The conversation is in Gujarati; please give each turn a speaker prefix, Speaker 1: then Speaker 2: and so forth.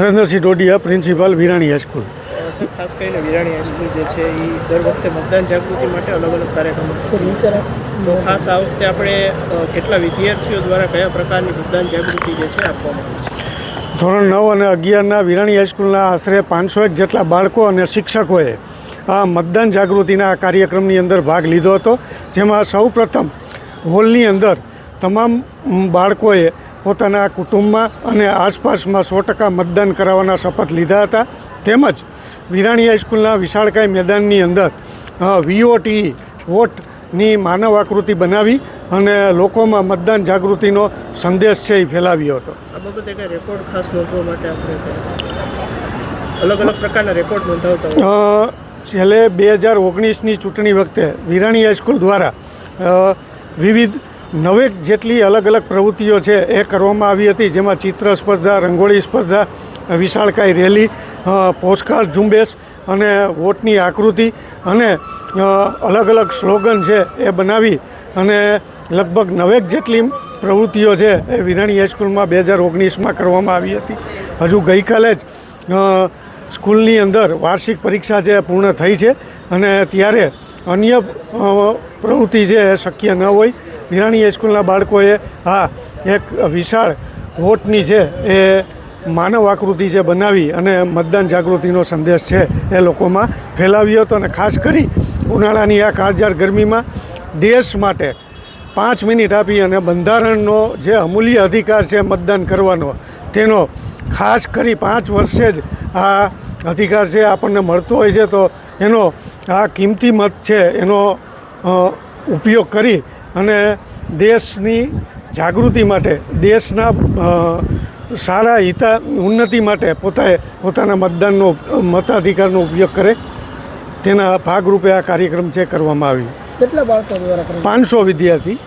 Speaker 1: Narendra Singh Dodiya, principal, Virani high school.
Speaker 2: Sir, ખાસ કરીને વિરાણી હાઈસ્કૂલ જે છે એ દર વખતે મતદાન જાગૃતિ માટે અલગ અલગ કાર્યક્રમો તો ખાસ આ વખતે આપણે કેટલા વિદ્યાર્થીઓ દ્વારા કયા પ્રકારની મતદાન જાગૃતિ જે છે આપવામાં આવી છે?
Speaker 1: ધોરણ 9 અને 11ના વિરાણી હાઈસ્કૂલના આશરે 501 જેટલા બાળકો અને શિક્ષકોએ આ મતદાન જાગૃતિના આ કાર્યક્રમની અંદર ભાગ લીધો હતો, જેમાં સૌપ્રથમ હોલની અંદર તમામ બાળકોએ પોતાના કુટુંબમાં અને આસપાસમાં 100% મતદાન કરાવવાના શપથ લીધા હતા. તેમજ વિરાણી હાઈસ્કૂલના વિશાળકાય મેદાનની અંદર VOTE વોટની માનવ આકૃતિ બનાવી અને લોકોમાં મતદાન જાગૃતિનો સંદેશ છે એ ફેલાવ્યો હતો.
Speaker 2: આ બાબતે કંઈ રેકોર્ડ ખાસ નોંધવા માટે આપણે અલગ અલગ પ્રકારના રેકોર્ડ નોંધાવતા હોય?
Speaker 1: છેલ્લે 2019ની ચૂંટણી વખતે વિરાણી હાઈસ્કૂલ દ્વારા વિવિધ 9 જેટલી અલગ અલગ પ્રવૃત્તિઓ છે એ કરવામાં આવી હતી, જેમાં ચિત્ર સ્પર્ધા, રંગોળી સ્પર્ધા, વિશાળકાય રેલી, પોસ્ટકાર્ડ ઝુંબેશ અને વોટની આકૃતિ અને અલગ અલગ સ્લોગન છે એ બનાવી અને લગભગ 9 જેટલી પ્રવૃત્તિઓ છે એ વિરાણી હાઈસ્કૂલમાં 2019માં કરવામાં આવી હતી. હજુ ગઈકાલે જ સ્કૂલની અંદર વાર્ષિક પરીક્ષા જે પૂર્ણ થઈ છે અને ત્યારે અન્ય પ્રવૃત્તિ છે એ શક્ય ન હોય. વિરાણી હાઈસ્કૂલના બાળકોએ આ એક વિશાળ વોટની છે એ માનવ આકૃતિ છે બનાવી અને મતદાન જાગૃતિનો સંદેશ છે એ લોકોમાં ફેલાવ્યો હતો. અને ખાસ કરી ઉનાળાની આ કાળઝાળ ગરમીમાં દેશ માટે 5 મિનિટ આપી અને બંધારણનો જે અમૂલ્ય અધિકાર છે મતદાન કરવાનો, તેનો ખાસ કરી 5 વર્ષે જ આ અધિકાર છે આપણને મળતો હોય છે, તો એનો આ કિંમતી મત છે એનો ઉપયોગ કરી અને દેશની જાગૃતિ માટે, દેશના સારા ઉન્નતિ માટે પોતાના મતદાનનો મતાધિકારનો ઉપયોગ કરે, તેના ભાગરૂપે આ કાર્યક્રમ છે કરવામાં આવ્યો.
Speaker 2: કેટલા બાળકો દ્વારા
Speaker 1: 500 વિદ્યાર્થી.